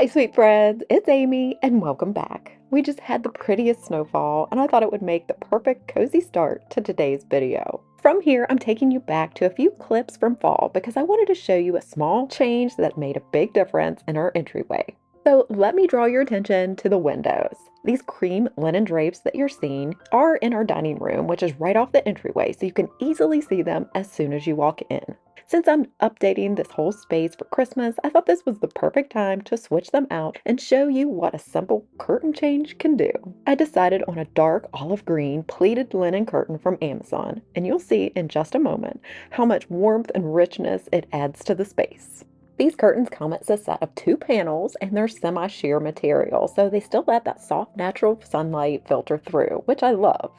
Hi, sweet friends, it's Amy, and welcome back. We just had the prettiest snowfall, and I thought it would make the perfect cozy start to today's video. From here, I'm taking you back to a few clips from fall because I wanted to show you a small change that made a big difference in our entryway. So let me draw your attention to the windows. These cream linen drapes that you're seeing are in our dining room, which is right off the entryway, so you can easily see them as soon as you walk in. Since I'm updating this whole space for Christmas, I thought this was the perfect time to switch them out and show you what a simple curtain change can do. I decided on a dark olive green pleated linen curtain from Amazon, and you'll see in just a moment how much warmth and richness it adds to the space. These curtains come as a set of two panels and they're semi-sheer material, so they still let that soft natural sunlight filter through, which I love.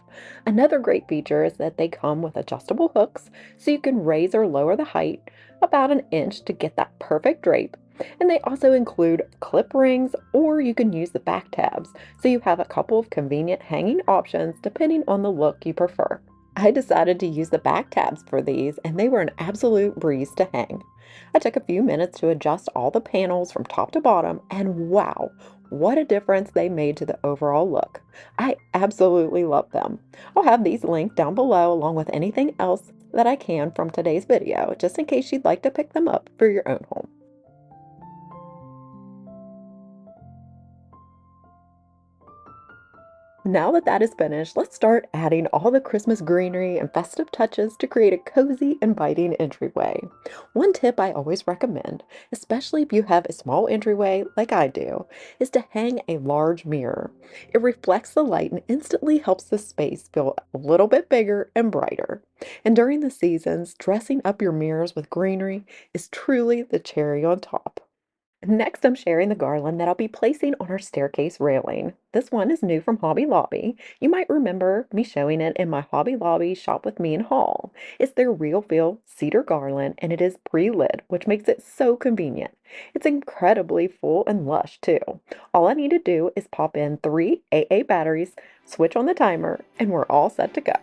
Another great feature is that they come with adjustable hooks, so you can raise or lower the height about an inch to get that perfect drape. And they also include clip rings, or you can use the back tabs, so you have a couple of convenient hanging options depending on the look you prefer. I decided to use the back tabs for these, and they were an absolute breeze to hang. I took a few minutes to adjust all the panels from top to bottom, and wow, what a difference they made to the overall look. I absolutely love them. I'll have these linked down below along with anything else that I can from today's video, just in case you'd like to pick them up for your own home. Now that that is finished, let's start adding all the Christmas greenery and festive touches to create a cozy, inviting entryway. One tip I always recommend, especially if you have a small entryway like I do, is to hang a large mirror. It reflects the light and instantly helps the space feel a little bit bigger and brighter. And during the seasons, dressing up your mirrors with greenery is truly the cherry on top. Next, I'm sharing the garland that I'll be placing on our staircase railing. This one is new from Hobby Lobby. You might remember me showing it in my Hobby Lobby Shop With Me and haul. It's their real feel cedar garland and it is pre-lit, which makes it so convenient. It's incredibly full and lush too. All I need to do is pop in 3 AA batteries, switch on the timer, and we're all set to go.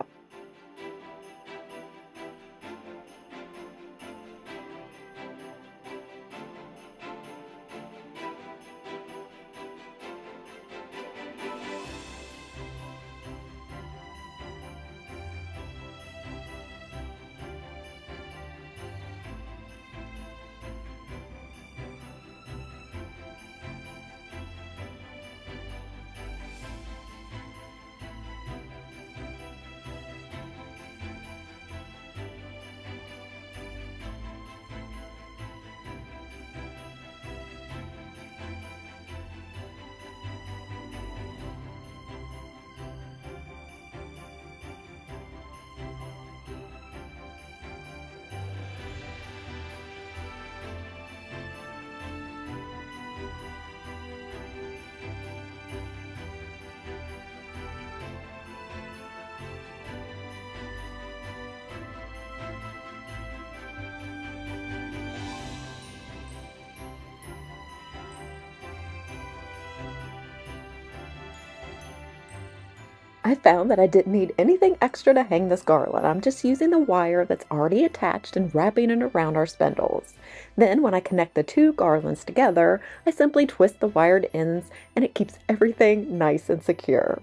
I found that I didn't need anything extra to hang this garland. I'm just using the wire that's already attached and wrapping it around our spindles. Then when I connect the two garlands together, I simply twist the wired ends and it keeps everything nice and secure.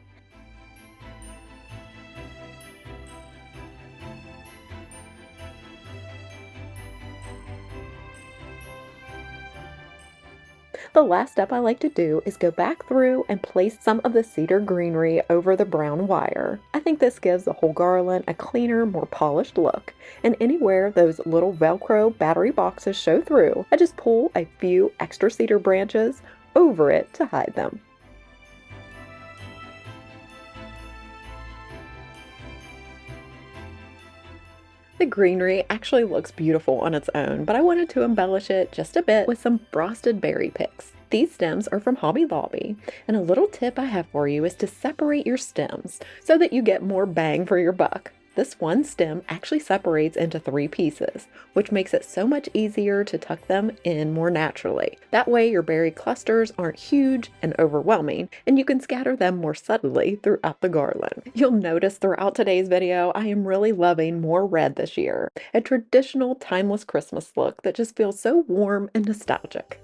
The last step I like to do is go back through and place some of the cedar greenery over the brown wire. I think this gives the whole garland a cleaner, more polished look. And anywhere those little Velcro battery boxes show through, I just pull a few extra cedar branches over it to hide them. The greenery actually looks beautiful on its own, but I wanted to embellish it just a bit with some frosted berry picks. These stems are from Hobby Lobby, and a little tip I have for you is to separate your stems so that you get more bang for your buck. This one stem actually separates into 3 pieces, which makes it so much easier to tuck them in more naturally. That way your berry clusters aren't huge and overwhelming, and you can scatter them more subtly throughout the garland. You'll notice throughout today's video, I am really loving more red this year, a traditional timeless Christmas look that just feels so warm and nostalgic.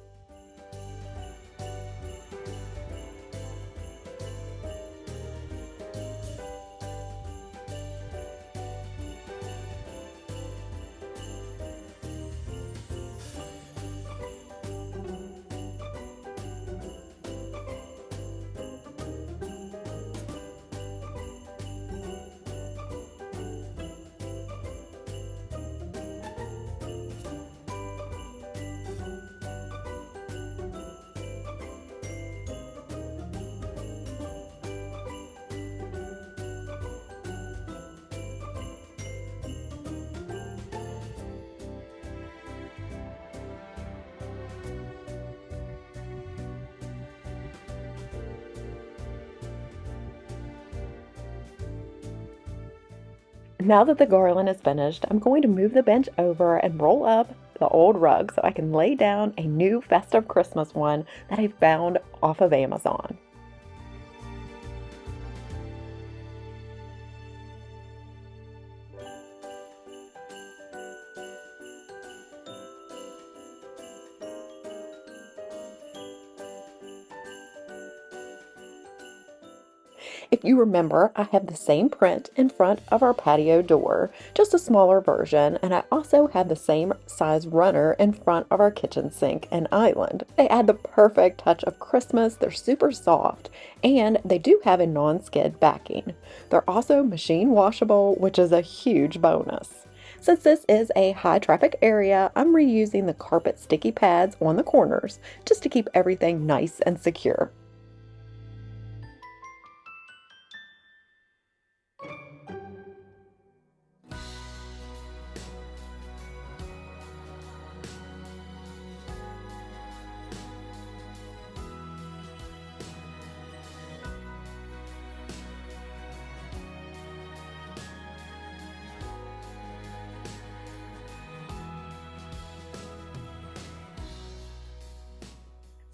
Now that the garland is finished, I'm going to move the bench over and roll up the old rug so I can lay down a new festive Christmas one that I found off of Amazon. If you remember, I have the same print in front of our patio door, just a smaller version, and I also have the same size runner in front of our kitchen sink and island. They add the perfect touch of Christmas, they're super soft, and they do have a non-skid backing. They're also machine washable, which is a huge bonus. Since this is a high traffic area, I'm reusing the carpet sticky pads on the corners just to keep everything nice and secure.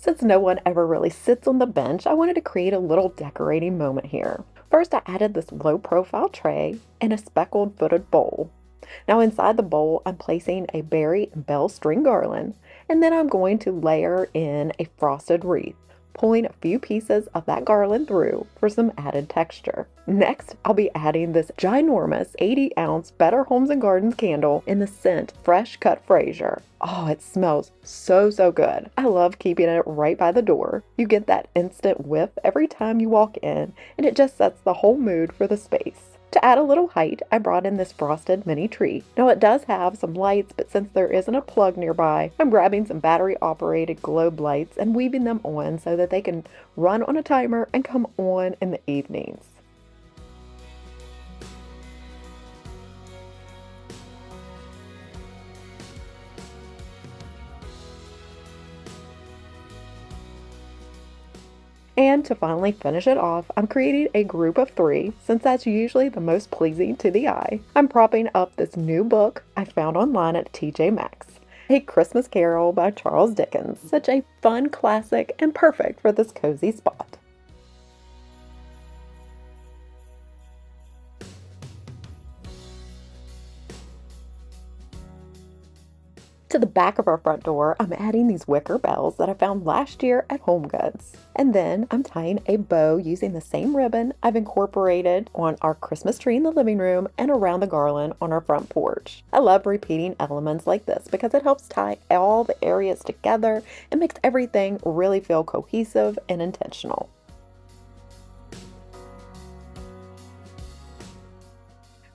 Since no one ever really sits on the bench, I wanted to create a little decorating moment here. First, I added this low profile tray and a speckled footed bowl. Now inside the bowl, I'm placing a berry and bell string garland, and then I'm going to layer in a frosted wreath, pulling a few pieces of that garland through for some added texture. Next, I'll be adding this ginormous 80-ounce Better Homes and Gardens candle in the scent Fresh Cut Fraser. Oh, it smells so good. I love keeping it right by the door. You get that instant whiff every time you walk in, and it just sets the whole mood for the space. To add a little height, I brought in this frosted mini tree. Now it does have some lights, but since there isn't a plug nearby, I'm grabbing some battery-operated globe lights and weaving them on so that they can run on a timer and come on in the evenings. And to finally finish it off, I'm creating a group of 3, since that's usually the most pleasing to the eye. I'm propping up this new book I found online at TJ Maxx, A Christmas Carol by Charles Dickens. Such a fun classic and perfect for this cozy spot. To the back of our front door, I'm adding these wicker bells that I found last year at HomeGoods. And then I'm tying a bow using the same ribbon I've incorporated on our Christmas tree in the living room and around the garland on our front porch. I love repeating elements like this because it helps tie all the areas together and makes everything really feel cohesive and intentional.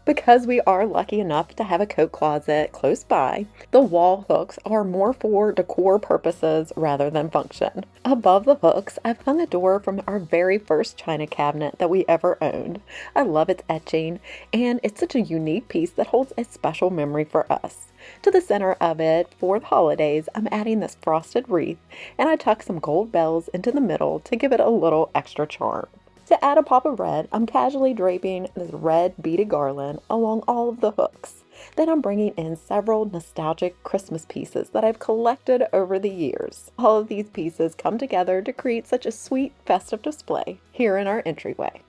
Because we are lucky enough to have a coat closet close by, the wall hooks are more for decor purposes rather than function. Above the hooks, I've hung a door from our very first china cabinet that we ever owned. I love its etching, and it's such a unique piece that holds a special memory for us. To the center of it, for the holidays, I'm adding this frosted wreath, and I tuck some gold bells into the middle to give it a little extra charm. To add a pop of red, I'm casually draping this red beaded garland along all of the hooks. Then I'm bringing in several nostalgic Christmas pieces that I've collected over the years. All of these pieces come together to create such a sweet festive display here in our entryway.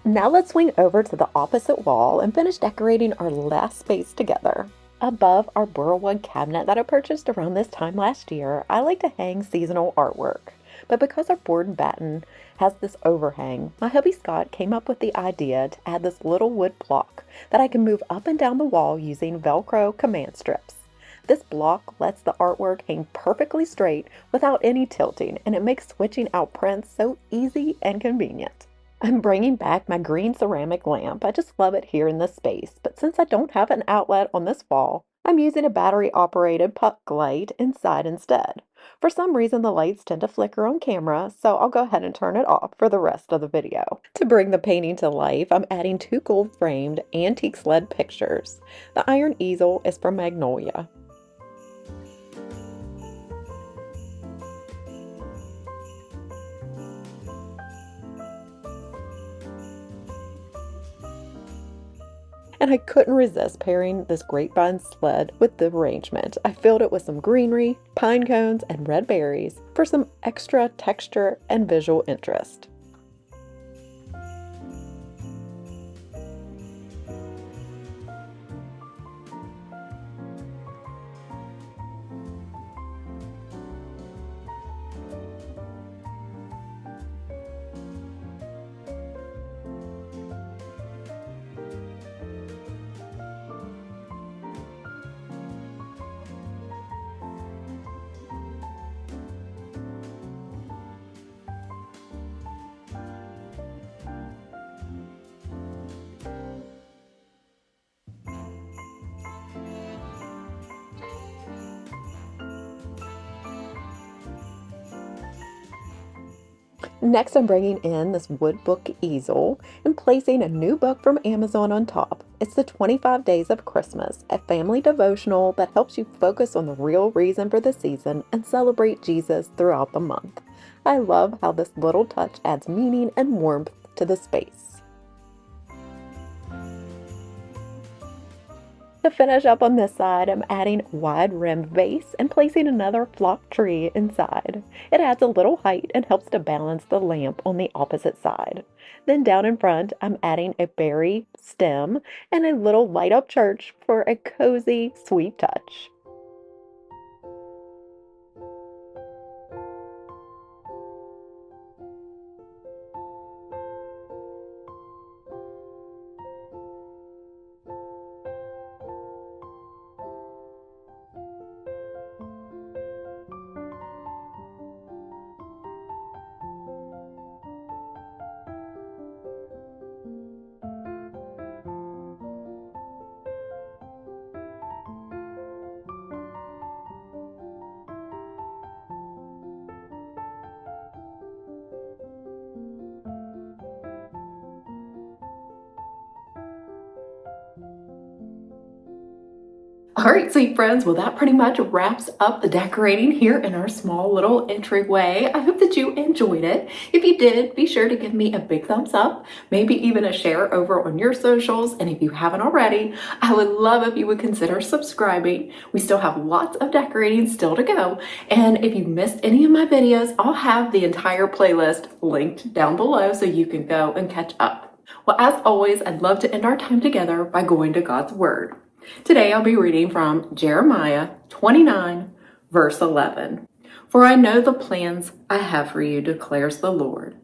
Now let's swing over to the opposite wall and finish decorating our last space together. Above our burlwood cabinet that I purchased around this time last year, I like to hang seasonal artwork. But because our board and batten has this overhang, my hubby Scott came up with the idea to add this little wood block that I can move up and down the wall using Velcro command strips. This block lets the artwork hang perfectly straight without any tilting, and it makes switching out prints so easy and convenient. I'm bringing back my green ceramic lamp. I just love it here in this space, but since I don't have an outlet on this wall, I'm using a battery-operated puck light inside instead. For some reason, the lights tend to flicker on camera, so I'll go ahead and turn it off for the rest of the video. To bring the painting to life, I'm adding 2 gold-framed antique sled pictures. The iron easel is from Magnolia. And I couldn't resist pairing this grapevine sled with the arrangement. I filled it with some greenery, pine cones, and red berries for some extra texture and visual interest. Next, I'm bringing in this wood book easel and placing a new book from Amazon on top. It's the 25 Days of Christmas, a family devotional that helps you focus on the real reason for the season and celebrate Jesus throughout the month. I love how this little touch adds meaning and warmth to the space. To finish up on this side, I'm adding a wide-rimmed vase and placing another flock tree inside. It adds a little height and helps to balance the lamp on the opposite side. Then down in front, I'm adding a berry stem and a little light-up church for a cozy, sweet touch. All right, sweet friends, well, that pretty much wraps up the decorating here in our small little entryway. I hope that you enjoyed it. If you did, be sure to give me a big thumbs up, maybe even a share over on your socials. And if you haven't already, I would love if you would consider subscribing. We still have lots of decorating still to go. And if you missed any of my videos, I'll have the entire playlist linked down below so you can go and catch up. Well, as always, I'd love to end our time together by going to God's Word. Today I'll be reading from Jeremiah 29, verse 11. For I know the plans I have for you, declares the Lord.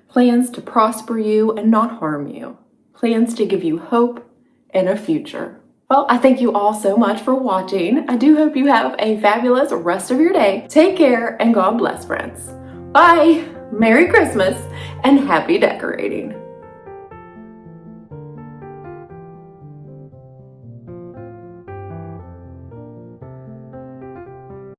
Plans to prosper you and not harm you. Plans to give you hope and a future. Well, I thank you all so much for watching. I do hope you have a fabulous rest of your day. Take care and God bless, friends. Bye! Merry Christmas and happy decorating.